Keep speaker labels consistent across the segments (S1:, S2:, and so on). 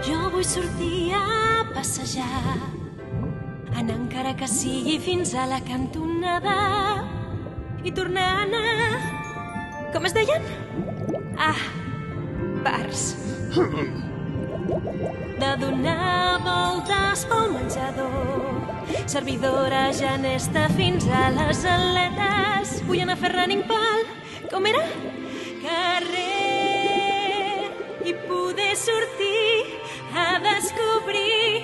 S1: Jo vull sortir a passejar, anar encara que sigui fins a la cantonada i tornar a anar... Com es deien? Ah, bars. De donar voltes pel menjador, servidora janesta fins a les aletes. Vull anar a fer running pel... Com era? Carrer i poder sortir a descobrir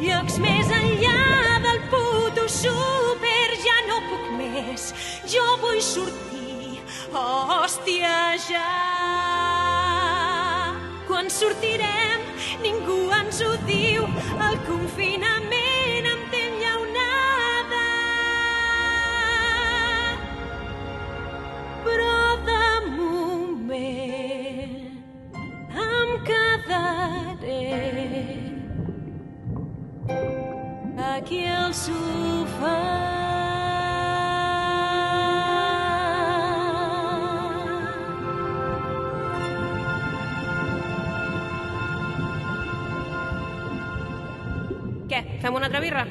S1: llocs més enllà del puto súper. Ja no puc més, jo vull sortir, hòstia, ja. Quan sortirem, ningú ens ho diu, el confinament em té enllaunada. Però de moment em quedaré aquí al sofà. Què, fem una altra birra?